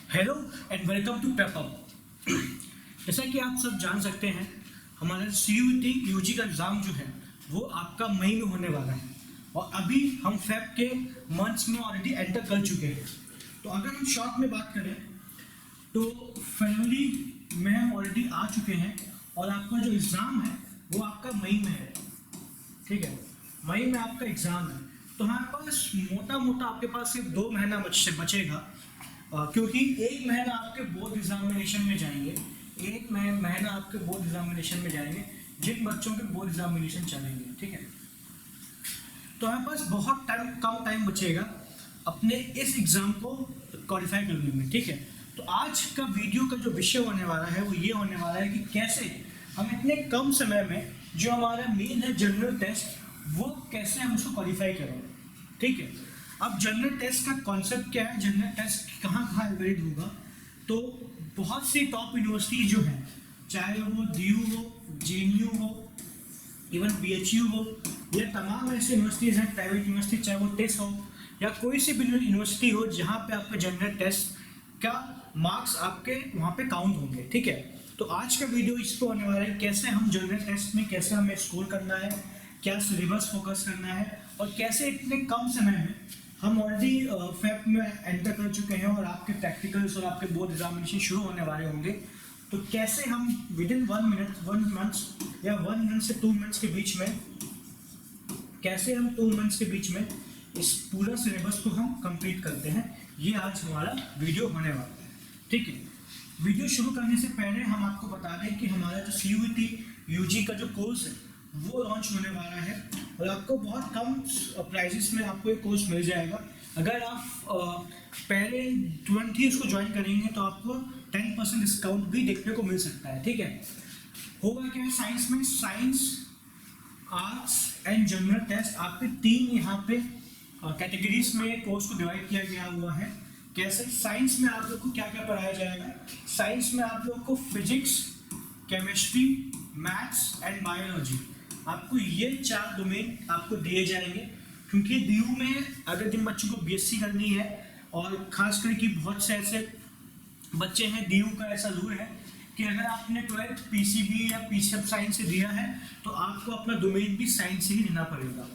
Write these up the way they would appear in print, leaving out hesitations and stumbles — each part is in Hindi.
Hello and welcome to PepUp. जैसा कि आप सब जान सकते हैं, हमारा CUET UG का एग्ज़ाम जो है वो आपका मई में होने वाला है और अभी हम फेब के मंथ्स में ऑलरेडी एंटर कर चुके हैं। तो अगर हम शॉर्ट में बात करें तो फरवरी में हम ऑलरेडी आ चुके हैं और आपका जो एग्ज़ाम है वो आपका मई में है। ठीक है, मई में आपका एग्ज़ाम है। तो हमारे पास मोटा मोटा आपके पास सिर्फ 2 महीना बचेगा, क्योंकि एक महीना आपके बोर्ड एग्जामिनेशन में जाएंगे, एक महीना आपके बोर्ड एग्जामिनेशन में जाएंगे जिन बच्चों के बोर्ड एग्जामिनेशन चलेंगे। ठीक है, तो हमारे पास बहुत कम टाइम बचेगा अपने इस एग्ज़ाम को क्वालिफाई करने में। ठीक है, तो आज का वीडियो का जो विषय होने वाला है वो ये होने वाला है कि कैसे हम इतने कम समय में जो हमारा मेन है जनरल टेस्ट, वो कैसे हम उसको क्वालिफाई करें। ठीक है, अब जनरल टेस्ट का कॉन्सेप्ट क्या है, जनरल टेस्ट कहाँ कहाँ वैलिड होगा। तो बहुत सी टॉप यूनिवर्सिटी जो हैं, चाहे वो DU हो, JNU हो, इवन BHU हो, या तमाम ऐसी यूनिवर्सिटीज़ हैं प्राइवेट यूनिवर्सिटी, चाहे वो टेस्ट हो या कोई सी भी यूनिवर्सिटी हो जहाँ पे आपका जनरल टेस्ट का मार्क्स आपके वहाँ पे काउंट होंगे। ठीक है, तो आज का वीडियो इस पर होने वाला है कैसे हम जनरल टेस्ट में कैसे हमें स्कोर करना है, क्या सिलेबस फोकस करना है और कैसे इतने कम समय में हम ऑलरेडी फेब में एंटर कर चुके हैं और आपके प्रैक्टिकल्स और आपके बोर्ड एग्जामिनेशन शुरू होने वाले होंगे। तो कैसे हम विद इन 1 मंथ या 1 मंथ से 2 मंथ्स के बीच में, कैसे हम 2 मंथ्स के बीच में इस पूरा सिलेबस को हम कंप्लीट करते हैं, ये आज हमारा वीडियो होने वाला है। ठीक है, वीडियो शुरू करने से पहले हम आपको बता दें कि हमारा जो CUET UG का जो कोर्स है वो लॉन्च होने वाला है और आपको बहुत कम प्राइसेस में आपको एक कोर्स मिल जाएगा। अगर आप पहले तुरंत ही इसको ज्वाइन करेंगे तो आपको 10% डिस्काउंट भी देखने को मिल सकता है। ठीक है, होगा क्या है, साइंस में science, arts and general test आपके 3 यहाँ पे कैटेगरीज में कोर्स को डिवाइड किया गया हुआ है। कैसे, साइंस में आप लोग को क्या क्या पढ़ाया जाएगा, साइंस में आप लोग को physics, chemistry, maths and biology, आपको ये 4 डोमेन आपको दिए जाएंगे। क्योंकि DU में अगर जिन बच्चों को BSc करनी है और खास करके बहुत से ऐसे बच्चे हैं, DU का ऐसा रूल है कि अगर आपने 12th PCB या PCM साइंस से दिया है तो आपको अपना डोमेन भी साइंस से ही देना पड़ेगा।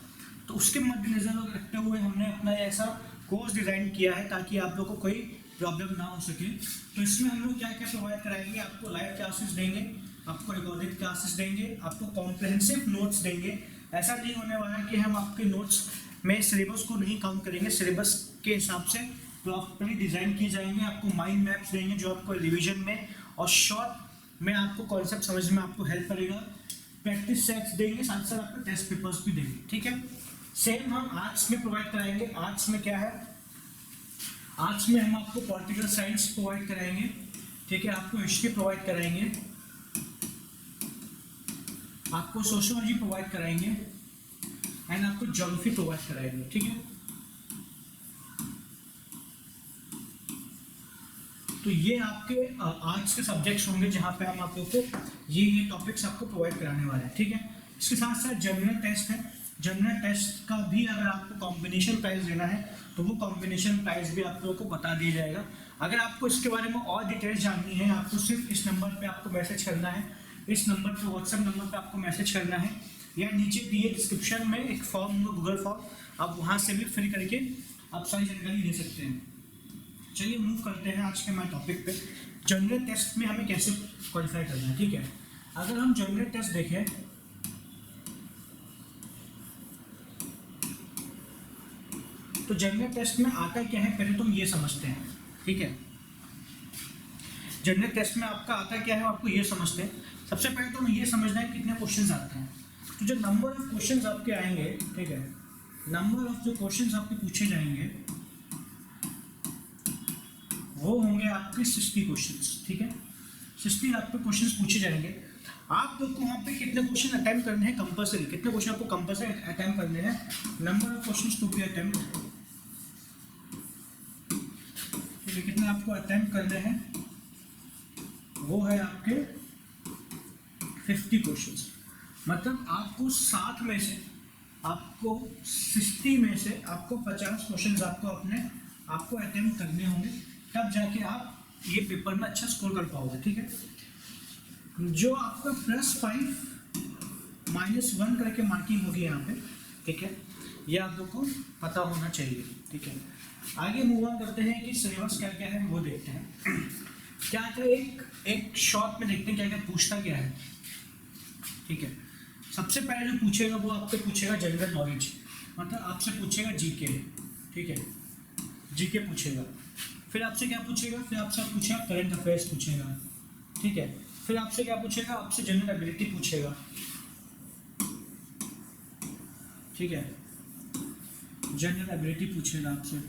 तो उसके मद्देनजर रखते हुए हमने अपना ऐसा कोर्स डिज़ाइन किया है ताकि आप लोग को कोई प्रॉब्लम ना हो सके। तो इसमें हम लोग क्या क्या प्रोवाइड कराएंगे, आपको लाइव क्लासेस देंगे, आपको रिकॉर्डेड क्लासेस देंगे, आपको कॉम्प्रिहेंसिव नोट्स देंगे। ऐसा नहीं होने वाला है कि हम आपके नोट्स में सिलेबस को नहीं काउंट करेंगे, सिलेबस के हिसाब से प्रॉपर्ली डिज़ाइन किए जाएंगे। आपको माइंड मैप्स देंगे जो आपको रिवीजन में और शॉर्ट में आपको कॉन्सेप्ट समझने में आपको हेल्प करेगा। प्रैक्टिस सेट्स देंगे, साथ साथ आपको टेस्ट पेपर्स भी देंगे। ठीक है, सेम हम आर्ट्स में प्रोवाइड कराएंगे। आर्ट्स में क्या है, आर्ट्स में हम आपको पॉलिटिकल साइंस प्रोवाइड कराएंगे। ठीक है, आपको हिस्ट्री प्रोवाइड कराएंगे, आपको सोशियोलॉजी प्रोवाइड कराएंगे एंड आपको ज्योग्राफी प्रोवाइड कराएंगे। ठीक है, तो ये आपके आर्ट्स के सब्जेक्ट्स होंगे जहाँ पे हम आप लोग को ये टॉपिक्स आपको प्रोवाइड कराने वाले हैं। ठीक है, इसके साथ साथ जनरल टेस्ट है। जनरल टेस्ट का भी अगर आपको कॉम्बिनेशन प्राइस देना है तो वो कॉम्बिनेशन प्राइस भी आप लोगों को बता दिया जाएगा। अगर आपको इसके बारे में और डिटेल्स जाननी है, आपको सिर्फ इस नंबर पे आपको मैसेज करना है, इस नंबर पे व्हाट्सएप नंबर पे आपको मैसेज करना है, या नीचे दिए डिस्क्रिप्शन में एक फॉर्म होगा, गूगल फॉर्म, आप वहाँ से भी फिल करके आप सारी जानकारी ले सकते हैं। चलिए मूव करते हैं आज के हमारे टॉपिक पे, जनरल टेस्ट में हमें कैसे क्वालिफाई करना है। ठीक है, अगर हम जनरल टेस्ट देखें तो जनरल टेस्ट में आता क्या है पहले तो हम ये समझते हैं। ठीक है, जनरल टेस्ट में आपका आता क्या है आपको ये समझते हैं। सबसे पहले तो हमें ये समझना है कितने क्वेश्चंस आते हैं। तो जो नंबर ऑफ क्वेश्चंस आपके आएंगे, ठीक है, नंबर ऑफ जो क्वेश्चंस आपके पूछे जाएंगे वो होंगे आपके 60 क्वेश्चंस। ठीक है, 60 आपके क्वेश्चंस पूछे जाएंगे। आप लोग को वहाँ पे कितने क्वेश्चन अटेम्प्ट करने हैं कंपल्सरी, कितने क्वेश्चन आपको कंपल्सरी अटेम्प्ट करने हैं, number of questions to be attempt, ठीक है, कितने आपको अटेम्प्ट करने हैं वो है आपके 50 क्वेश्चंस। मतलब आपको 60 में से, आपको 60 में से आपको 50 क्वेश्चंस आपको अटेम्प्ट करने होंगे, तब जाके आप ये पेपर में अच्छा स्कोर कर पाओगे। ठीक है, जो आपका +5 -1 करके मार्किंग होगी यहाँ पे। ठीक है, ये आप लोग को पता होना चाहिए। ठीक है, आगे मूव ऑन करते हैं कि सिलेबस क्या क्या है वो देखते हैं। क्या क्या एक शॉर्ट में देखते हैं क्या क्या पूछता क्या है। ठीक है, सबसे पहले जो पूछेगा वो आपसे पूछेगा जनरल नॉलेज, मतलब आपसे पूछेगा जीके। ठीक है, जीके पूछेगा। फिर आपसे क्या पूछेगा, फिर आपसे पूछेगा करंट अफेयर्स पूछेगा। ठीक है, फिर आपसे क्या पूछेगा, आपसे जनरल एबिलिटी पूछेगा। ठीक है, जनरल एबिलिटी पूछेगा आपसे।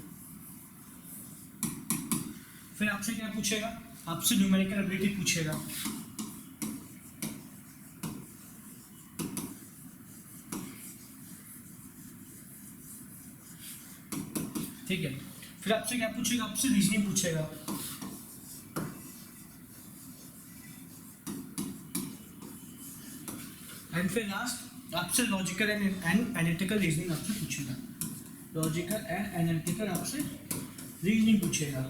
फिर आपसे क्या पूछेगा, आपसे न्यूमेरिकल एबिलिटी पूछेगा। ठीक है, फिर आपसे क्या पूछेगा, आपसे रीजनिंग पूछेगा। एंड फिर लास्ट आपसे लॉजिकल एंड एनालिटिकल रीजनिंग आपसे पूछेगा। लॉजिकल एंड एनालिटिकल आपसे रीजनिंग पूछेगा।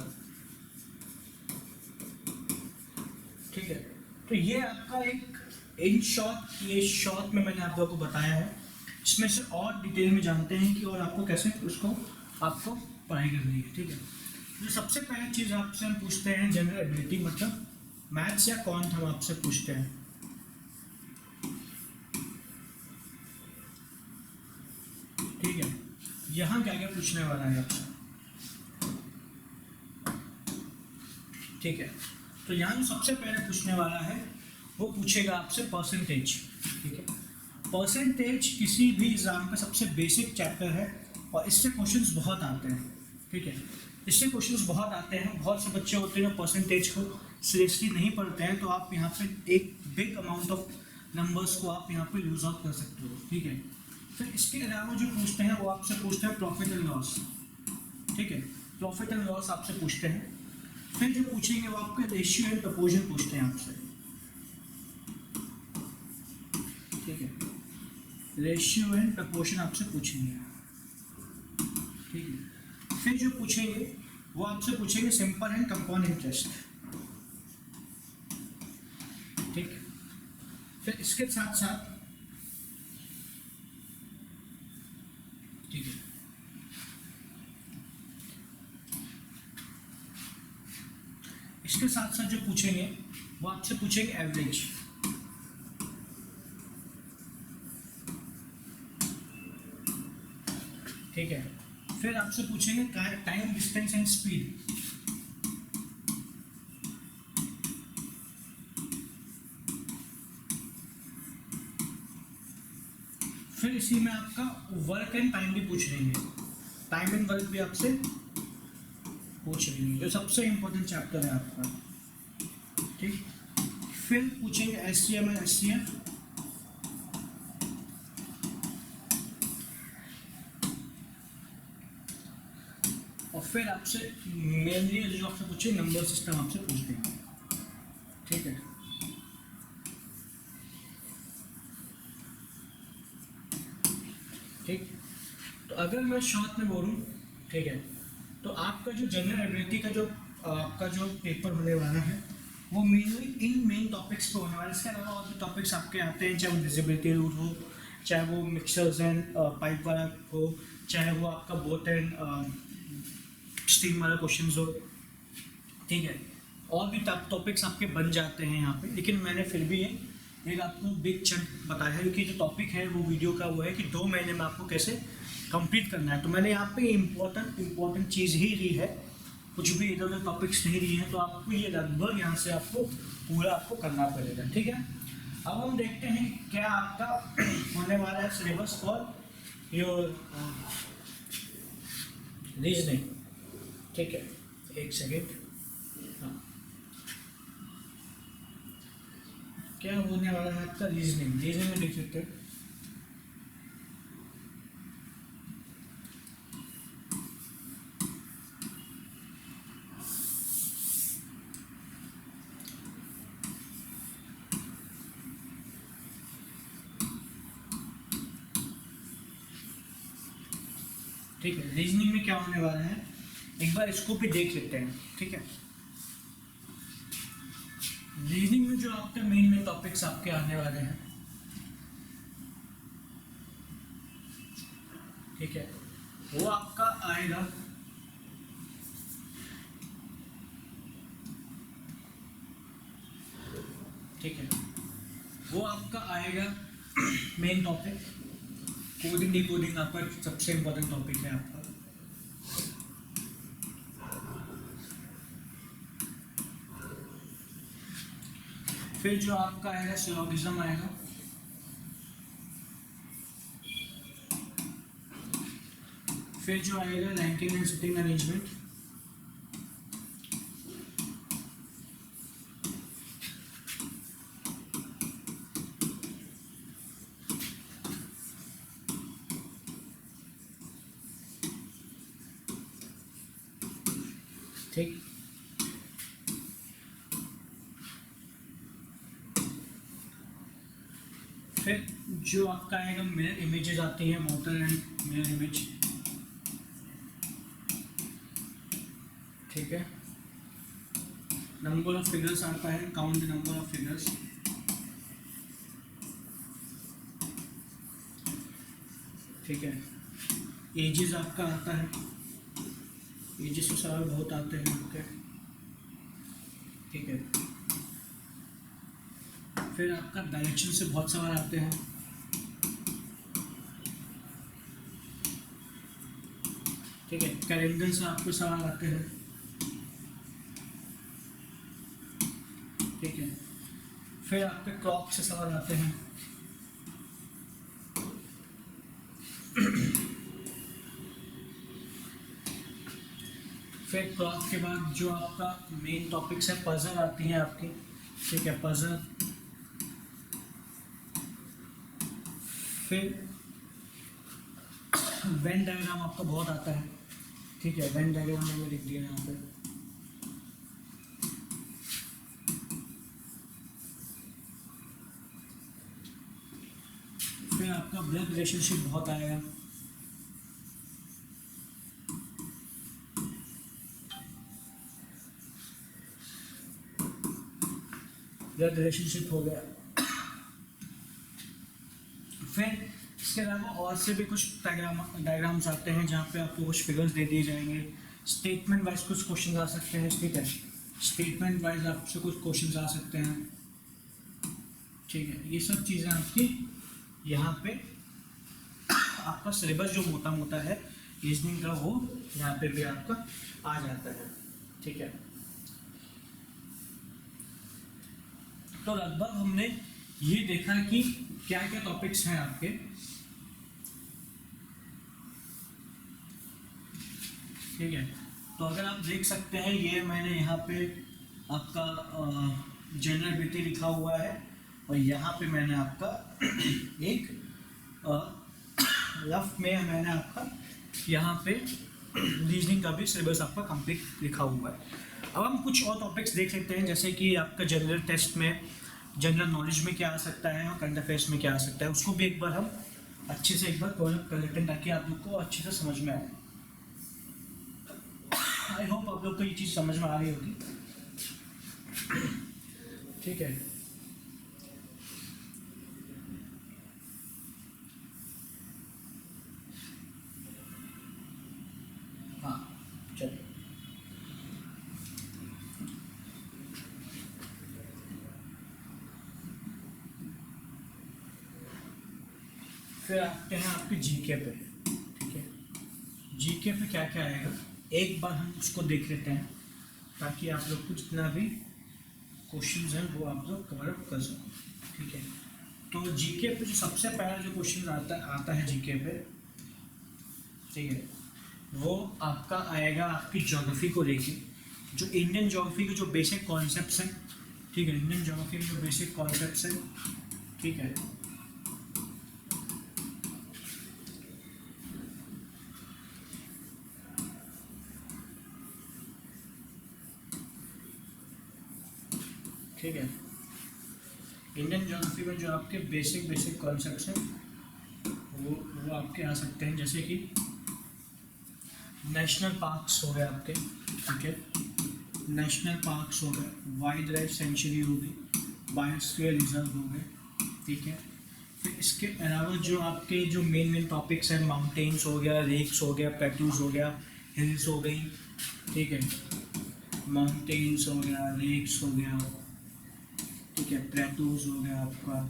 ठीक है, तो ये आपका एक इन शॉर्ट, ये शॉर्ट में मैंने आप लोगों को बताया है। इसमें से और डिटेल में जानते हैं कि और आपको कैसे उसको आपको पढ़ाई करनी है। ठीक है, तो सबसे पहली चीज़ आपसे हम पूछते हैं जनरल एबिलिटी, मतलब मैथ्स या कौन हम आपसे पूछते हैं। ठीक है, यहाँ क्या क्या पूछने वाला है आपसे। ठीक है, तो यहाँ जो सबसे पहले पूछने वाला है वो पूछेगा आपसे परसेंटेज। ठीक है, परसेंटेज किसी भी एग्जाम का सबसे बेसिक चैप्टर है और इससे क्वेश्चंस बहुत आते हैं। ठीक है, इससे क्वेश्चंस बहुत आते हैं। बहुत से बच्चे होते हैं जो परसेंटेज को सीरियसली नहीं पढ़ते हैं, तो आप यहाँ पे एक बिग अमाउंट ऑफ नंबर्स को आप यहाँ पे लूज आउट कर सकते हो। ठीक है, फिर इसके अलावा जो पूछते हैं वो आपसे पूछते हैं प्रॉफिट एंड लॉस। ठीक है, प्रॉफिट एंड लॉस आपसे पूछते हैं। फिर जो पूछेंगे वो आपके रेशियो एंड प्रपोर्शन पूछते हैं आपसे। ठीक है, रेशियो एंड प्रपोर्शन आपसे पूछेंगे। ठीक है, फिर जो पूछेंगे वो आपसे पूछेंगे सिंपल एंड कंपाउंड इंटरेस्ट। ठीक है, फिर इसके साथ साथ ठीक है, इसके साथ साथ जो पूछेंगे वो आपसे पूछेंगे एवरेज। ठीक है, फिर आपसे पूछेंगे टाइम, डिस्टेंस एंड स्पीड। फिर इसी में आपका वर्क एंड टाइम भी पूछ लेंगे। टाइम एंड वर्क भी आपसे पूछ लेंगे, जो सबसे इंपॉर्टेंट चैप्टर है आपका। ठीक, फिर पूछेंगे एससीएम एंड एससीएफ। और फिर आपसे मेनली जो आपसे पूछे नंबर सिस्टम आपसे पूछ देंगे। ठीक है, ठीक, तो अगर मैं शॉर्ट में बोलूँ, ठीक है, तो आपका जो जनरल एबिलिटी का जो आपका जो पेपर होने वाला है वो मेनली इन मेन टॉपिक्स पे होने वाला है। इसके अलावा और भी टॉपिक्स आपके आते हैं, चाहे वो डिसेबिलिटी रूट हो, चाहे वो मिक्सर्स एंड पाइप वाला हो, चाहे वो आपका बोट एंड स्टीम वाला क्वेश्चन हो। ठीक है, और भी टॉपिक्स आपके बन जाते हैं यहाँ पे, लेकिन मैंने फिर भी ये एक आपको बिग चंक बताया है, क्योंकि जो टॉपिक है वो वीडियो का वो है कि 2 महीने में आपको कैसे कंप्लीट करना है। तो मैंने यहाँ पे इम्पोर्टेंट चीज़ ही ली है, कुछ भी इधर उधर टॉपिक्स नहीं लिए हैं, तो आपको ये लगभग यहाँ से आपको पूरा आपको करना पड़ेगा। ठीक है, अब हम देखते हैं क्या आपका होने वाला है सिलेबस फॉर योर रीजनिंग। ठीक है, एक सेकेंड, हाँ, क्या होने वाला है आपका रीजनिंग। रीजनिंग में देख सकते हैं ठीक है, रीजनिंग में क्या होने वाला है एक बार इसको भी देख लेते हैं। ठीक है, रीजनिंग में जो आपके मेन टॉपिक्स आपके आने वाले हैं, ठीक है, वो आपका आएगा ठीक है, वो आपका आएगा मेन टॉपिक। कोडिंग डिकोडिंग आपका सबसे इम्पोर्टेंट टॉपिक है आपका। फिर जो आपका आएगा सिलोगिज्म आएगा, फिर जो आएगा रैंकिंग एंड सिटिंग अरेंजमेंट, ठीक। फिर जो आपका आएगा मिरर इमेजेस आती हैं, मोटर एंड मिरर इमेज, ठीक है। नंबर ऑफ फिगर्स आता है, count the number of figures, ठीक है। एजेस आपका आता है, एजेस के सवाल बहुत आते हैं आपके, ठीक है। फिर आपका डायरेक्शन से बहुत सवाल आते हैं, ठीक है। कैलेंडर से आपको सवाल आते हैं, ठीक है। फिर आपके क्लॉक से सवाल आते हैं, फिर क्लॉक के बाद जो आपका मेन टॉपिक्स है, पजल आती हैं आपकी, ठीक है, पजल। फिर वेन डायग्राम आपका बहुत आता है, ठीक है। वेन डायग्राम मैंने लिख दिया यहाँ पे, फिर आपका ब्लड रिलेशनशिप बहुत आएगा, ब्लड रिलेशनशिप हो गया। फिर इसके अलावा और से भी कुछ डायग्राम्स आते हैं जहाँ पे आपको कुछ फिगर्स दे दिए जाएंगे। स्टेटमेंट वाइज कुछ क्वेश्चन आ सकते हैं, ठीक है। स्टेटमेंट वाइज आपसे कुछ क्वेश्चन आ सकते हैं, ठीक है। ये सब चीज़ें आपकी यहाँ पे आपका सिलेबस जो मोटा मोटा है रीजनिंग का, वो यहाँ पे भी आपका आ जाता है, ठीक है। तो लगभग हमने ये देखा कि क्या क्या टॉपिक्स हैं आपके, ठीक है। तो अगर आप देख सकते हैं, ये मैंने यहाँ पे आपका जनरल एबिलिटी लिखा हुआ है, और यहाँ पे मैंने आपका एक रफ में मैंने आपका यहाँ पे रीजनिंग का भी सिलेबस आपका कंप्लीट लिखा हुआ है। अब हम कुछ और टॉपिक्स देख सकते हैं, जैसे कि आपका जनरल टेस्ट में जनरल नॉलेज में क्या आ सकता है और करंट अफेयर्स में क्या आ सकता है, उसको भी एक बार हम अच्छे से एक बार कवर कर लेते हैं ताकि आप लोग को अच्छे से समझ में आए। आई होप आप लोग को ये चीज़ समझ में आ रही होगी, ठीक है। हाँ चलिए, फिर आते हैं आपके जीके पे, ठीक है। जीके पे क्या क्या आएगा एक बार हम उसको देख लेते हैं ताकि आप लोग को जितना भी क्वेश्चंस हैं वो आप लोग कवर अप कर सको, ठीक है। तो जीके पे जो सबसे पहला जो क्वेश्चन आता है जीके पे, ठीक है, वो आपका आएगा आपकी ज्योग्राफी को लेके, जो इंडियन ज्योग्राफी के जो बेसिक कॉन्सेप्ट्स हैं, ठीक है। इंडियन ज्योग्राफी के जो बेसिक कॉन्सेप्ट्स हैं, ठीक है। ठीक है, इंडियन ज्योग्राफी में जो आपके बेसिक कॉन्सेप्ट्स हैं वो आपके आ सकते हैं, जैसे कि नेशनल पार्क्स हो गए आपके, ठीक है। नेशनल पार्क्स हो गए, वाइल्ड लाइफ सेंचुरी हो गई, बायोस्फीयर रिजर्व हो गए, ठीक है। फिर इसके अलावा जो आपके जो मेन टॉपिक्स हैं, माउंटेन्स हो गया, लेक्स हो गया, प्लेट्यूज हो गया, हिल्स हो गई, ठीक है, माउंटेन्स हो गया, लेक्स हो गया, ठीक है, प्लेट्यूज हो गया आपका,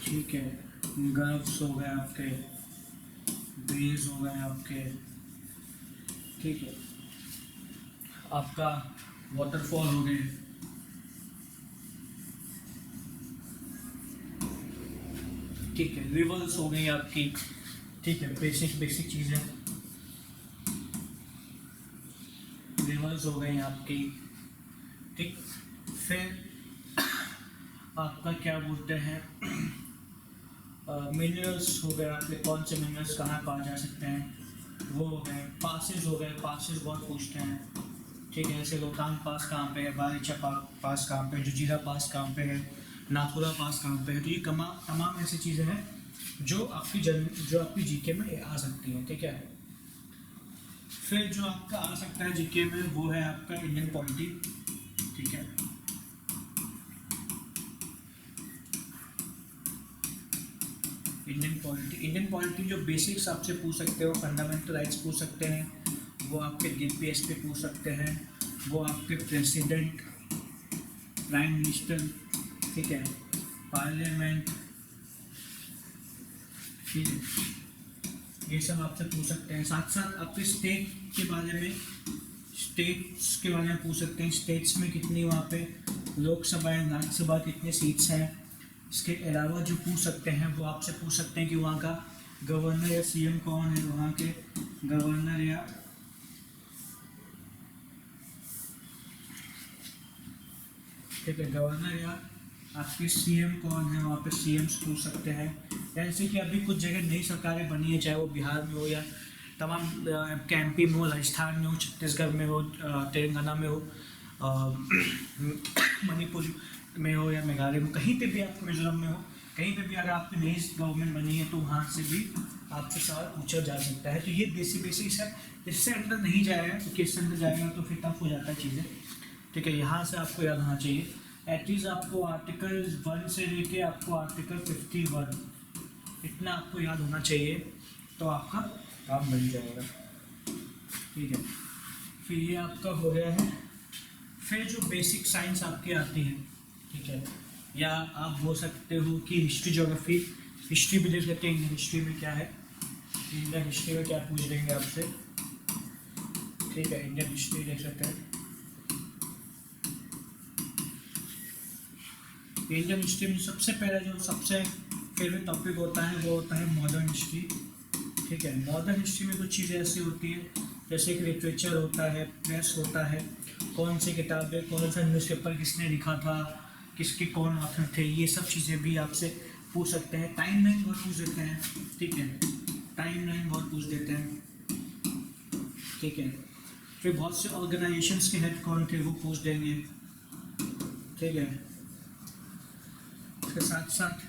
ठीक है, गल्फ्स हो गए आपके, बेज हो गए आपके, ठीक है, आपका वाटरफॉल हो गए, ठीक है, रिवर्स हो गई आपकी, ठीक है, बेसिक चीज़ें रिवर्स हो गई आपकी, ठीक। फिर आपका क्या बोलते हैं, मिनरल्स हो गए आपके, कौन से मिनरल्स कहाँ पाए जा सकते हैं, वो हो गए। पासेस हो गए, पासेस बहुत पूछते हैं, ठीक है, जैसे रोहतांग पास कहाँ पे है, बारिचा पास कहाँ पे है, जुजीरा पास कहाँ पे है, नाथुला पास कहाँ पे है। तो ये तमाम ऐसी चीज़ें हैं जो आपकी जीके में आ सकती हैं, ठीक है। फिर जो आपका आ सकता है जीके में वो है आपका इंडियन पॉलिटी, ठीक है। इंडियन पॉलिटी जो बेसिक्स आपसे पूछ सकते हो, फंडामेंटल राइट्स पूछ सकते हैं, वो आपके डीपीएस पे पूछ सकते हैं, वो आपके प्रेसिडेंट, प्राइम मिनिस्टर, ठीक है, पार्लियामेंट, ठीक है, ये सब आपसे पूछ सकते हैं। साथ साथ आपके स्टेट के बारे में पूछ सकते हैं, स्टेट्स में कितनी वहाँ पे लोकसभा है, राज्यसभा कितने सीट्स हैं। इसके अलावा जो पूछ सकते हैं वो आपसे पूछ सकते हैं कि वहाँ का गवर्नर या सीएम कौन है, वहाँ के गवर्नर या ठीक है गवर्नर या आपके सीएम कौन है, वहाँ पे सीएम्स पूछ सकते हैं। जैसे कि अभी कुछ जगह नई सरकारें बनी है, चाहे वो बिहार में हो या तमाम आपके एमपी में हो, राजस्थान में हो, छत्तीसगढ़ में हो, तेलंगाना में हो, मणिपुर में हो या मेघालय में, कहीं पे भी आपको, मिजोरम में हो, कहीं पे भी अगर आपकी नई गवर्नमेंट बनी है तो वहाँ से भी आपसे सवाल पूछा जा सकता है। तो ये बेसिक है, इससे अंदर नहीं जाएगा क्योंकि इससे अंदर जाएगा तो फिर टफ हो जाता है चीज़ें, ठीक है। यहाँ से आपको याद होना चाहिए एटलीस्ट आपको आर्टिकल 1 से लेके आपको आर्टिकल 51 इतना आपको याद होना चाहिए, तो आपका काम बन जाएगा, ठीक है। फिर ये आपका हो गया है। फिर जो बेसिक साइंस आपकी आती है, ठीक है, या आप बोल सकते हो कि हिस्ट्री ज्योग्राफी, हिस्ट्री भी देख सकते हैं। इंडियन हिस्ट्री में क्या है, इंडियन हिस्ट्री में क्या पूछ देंगे आपसे, ठीक है, इंडियन हिस्ट्री देख सकते हैं। इंडियन हिस्ट्री में सबसे पहले जो सबसे फेवरेट टॉपिक होता है वो होता है मॉडर्न हिस्ट्री, ठीक है। मॉडर्न हिस्ट्री में कुछ चीज़ें ऐसी होती है जैसे कि लिटरेचर होता है, प्रेस होता है, कौन सी किताबें, कौन सा न्यूज़पेपर किसने लिखा था, किसके कौन ऑथर थे, ये सब चीज़ें भी आपसे पूछ सकते हैं। टाइम लाइन बहुत पूछ देते हैं, ठीक है, टाइम लाइन बहुत पूछ देते हैं, ठीक है। फिर बहुत से ऑर्गेनाइजेशंस के हेड कौन थे वो पूछ देंगे, ठीक है। इसके साथ साथ,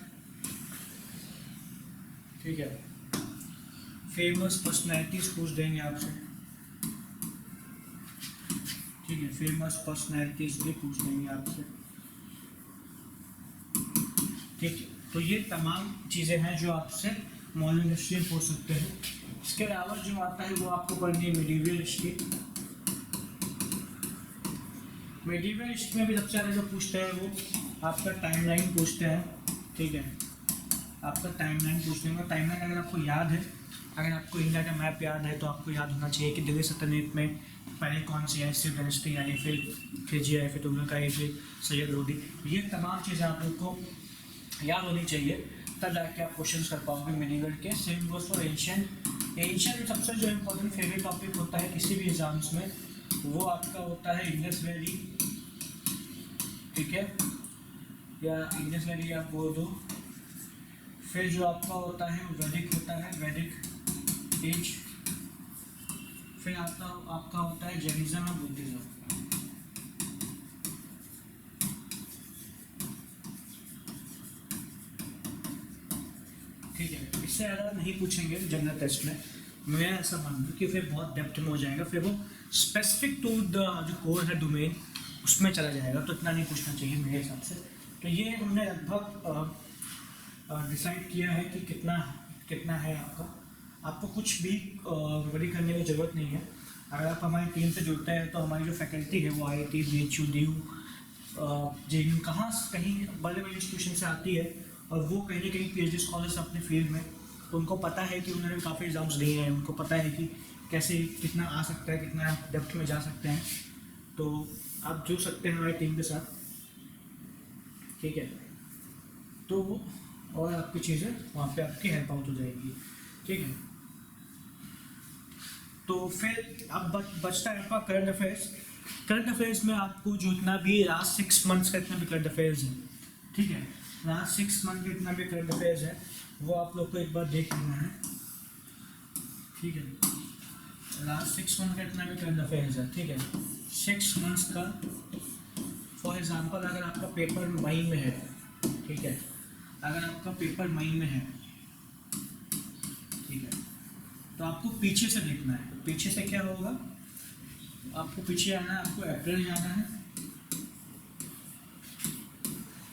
ठीक है, फेमस पर्सनैलिटीज पूछ देंगे आपसे, ठीक है, फेमस पर्सनैलिटीज भी पूछ देंगे आपसे, ठीक है। तो ये तमाम चीज़ें हैं जो आपसे मॉडर्न हिस्ट्री में पूछ सकते हैं। इसके अलावा जो आता है वो आपको पढ़नी है मिडीवियल हिस्ट्री। मिडीवियल हिस्ट्री में भी सबसे ज़्यादा जो पूछते हैं वो आपका टाइमलाइन पूछते हैं, ठीक है, आपका टाइमलाइन पूछते हैं। टाइमलाइन अगर आपको याद है, अगर आपको इंडिया का मैप याद है तो आपको याद होना चाहिए कि दिल्ली सल्तनत में पहले कौन सी आई, सिर्फ डायनेस्टी आई, फिर खिलजी आई, फिर तुगलक आई, फिर सैयद लोधी। ये तमाम चीज़ें आप लोग को याद होनी चाहिए, तब जाके आप क्वेश्चन कर पाओगे मिडीवल के। Same goes for ancient. Ancient सबसे जो इम्पोर्टेंट फेवरेट टॉपिक होता है किसी भी एग्जाम्स में वो आपका होता है इंडस वैली, ठीक है, या इंडस वैली आप बोल दो। फिर जो आपका होता है वैदिक होता है, वैदिक एज। फिर आपका होता है जैनिज्म और बुद्धिज्म, ठीक है। इससे ज़्यादा नहीं पूछेंगे जनरल टेस्ट में, मैं ऐसा मानता हूँ कि फिर बहुत डेप्थ में हो जाएगा, फिर वो स्पेसिफिक टू द जो कोर है डोमेन उसमें चला जाएगा, तो इतना नहीं पूछना चाहिए मेरे हिसाब से। तो ये हमने लगभग डिसाइड किया है कि कितना कितना है आपका। आपको कुछ भी वरी करने की ज़रूरत नहीं है। अगर आप हमारी टीम से जुड़ते हैं तो हमारी जो फैकल्टी है वो IIT, BHU, DU, JU कहाँ कहीं बड़े बड़े इंस्टीट्यूशन से आती है, और वो कहीं ना कहीं PhD स्कॉलर्स अपने फील्ड में, तो उनको पता है कि उन्होंने काफ़ी एग्जाम्स दिए हैं, उनको पता है कि कैसे कितना आ सकता है, कितना डेप्थ में जा सकते हैं। तो आप जुड़ सकते हैं हमारी टीम के साथ, ठीक है। तो और आपकी चीज़ें वहाँ पे आपकी हेल्प आउट हो जाएगी, ठीक है। तो फिर अब बचता है आपका करंट अफेयर्स। करंट अफेयर्स में आपको जो इतना भी लास्ट 6 मंथ्स का इतना भी करंट अफेयर्स है, ठीक है, लास्ट 6 मंथ का इतना भी करंट अफेयर्स है, वो आप लोग को एक बार देख लेना है, ठीक है। लास्ट 6 मंथ का इतना भी करंट अफेयर्स है, ठीक है, 6 मंथ्स का। फॉर एग्जांपल अगर आपका पेपर मई में है, ठीक है, अगर आपका पेपर मई में है, ठीक है, तो आपको पीछे से देखना है। पीछे से क्या होगा, आपको पीछे आना है, आपको अप्रैल जाना है,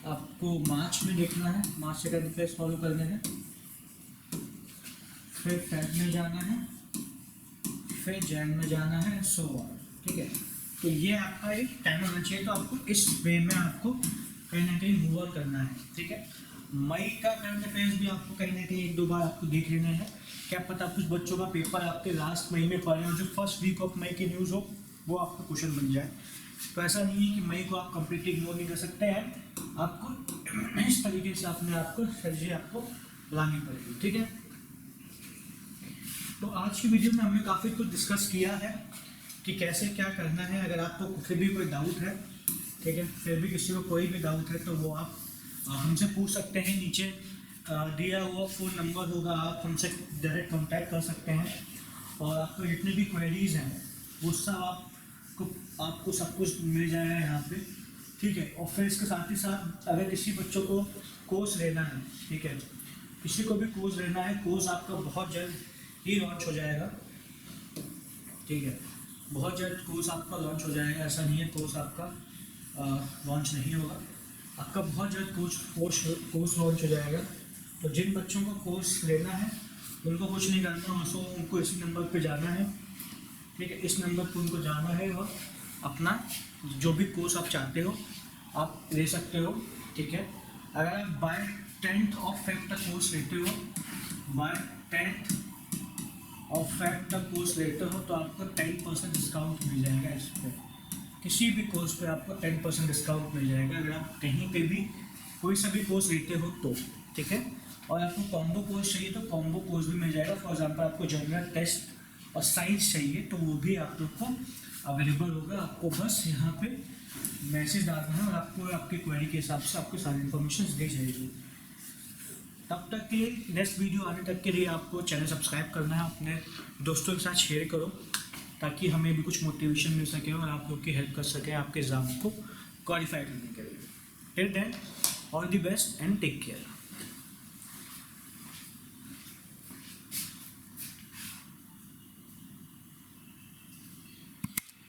आपको मार्च में देखना है, मार्च से करंट अफेयर्स फॉलो करने हैं, फिर फेब में जाना है, फिर जैन में जाना है, सो ऑन, ठीक है। तो ये आपका एक टाइम होना चाहिए, तो आपको इस वे में आपको कहीं ना कहीं मूव ऑन करना है, ठीक है। मई का करंट अफेयर्स भी आपको कहीं ना कहीं 1-2 बार आपको देख लेना है। क्या पता कुछ बच्चों का पेपर आपके लास्ट मई में पड़े और जो फर्स्ट वीक ऑफ मई की न्यूज़ हो वो आपका क्वेश्चन बन जाए। तो ऐसा नहीं है कि मई को आप कम्प्लीटली इग्नोर नहीं कर सकते हैं, आपको इस तरीके से अपने आपको स्ट्रेटजी आपको लानी पड़ेगी, ठीक है। तो आज की वीडियो में हमने काफ़ी कुछ डिस्कस किया है कि कैसे क्या करना है। अगर आपको फिर भी कोई डाउट है, ठीक है, फिर भी किसी को कोई भी डाउट है तो वो आप हमसे पूछ सकते हैं। नीचे दिया हुआ फ़ोन नंबर होगा, आप हमसे डायरेक्ट कांटेक्ट कर सकते हैं, और आपको जितनी भी क्वेरीज़ हैं वो सब आपको सब कुछ मिल जाएगा यहाँ पे, ठीक है। और फिर इसके साथ ही साथ अगर किसी बच्चों को कोर्स लेना है, ठीक है, किसी को भी कोर्स लेना है, कोर्स आपका बहुत जल्द ही लॉन्च हो जाएगा, ठीक है, बहुत जल्द कोर्स आपका लॉन्च हो जाएगा। ऐसा नहीं है कोर्स आपका लॉन्च नहीं होगा, आपका बहुत जल्द कोर्स लॉन्च हो जाएगा। तो जिन बच्चों को कोर्स लेना है उनको कुछ नहीं करना, उसको उनको इसी नंबर पे जाना है, ठीक है, इस नंबर पे उनको जाना है और अपना जो भी कोर्स आप चाहते हो आप ले सकते हो, ठीक है। अगर आप बाय 10th ऑफ फेब तक कोर्स लेते हो, बाय 10th ऑफ फेब तक कोर्स लेते हो तो आपको 10% डिस्काउंट मिल जाएगा। इस पर किसी भी कोर्स पे आपको 10% डिस्काउंट मिल जाएगा अगर आप कहीं पे भी कोई सा भी कोर्स लेते हो तो, ठीक है। और आपको कॉम्बो कोर्स चाहिए तो कॉम्बो कोर्स भी मिल जाएगा। फॉर एग्जांपल आपको जनरल, टेस्ट और साइंस चाहिए तो वो भी आप लोग को अवेलेबल होगा। आपको बस यहाँ पे मैसेज डालना है और आपको आपकी क्वेरी के हिसाब से आपको सारी इन्फॉर्मेशन दी जाएगी। तब तक के लिए, नेक्स्ट वीडियो आने तक के लिए आपको चैनल सब्सक्राइब करना है, अपने दोस्तों के साथ शेयर करो ताकि हमें भी कुछ मोटिवेशन मिल सके और आप लोग की हेल्प कर सके आपके एग्जाम को क्वालिफाई करने के लिए। Till then, all the best and take care.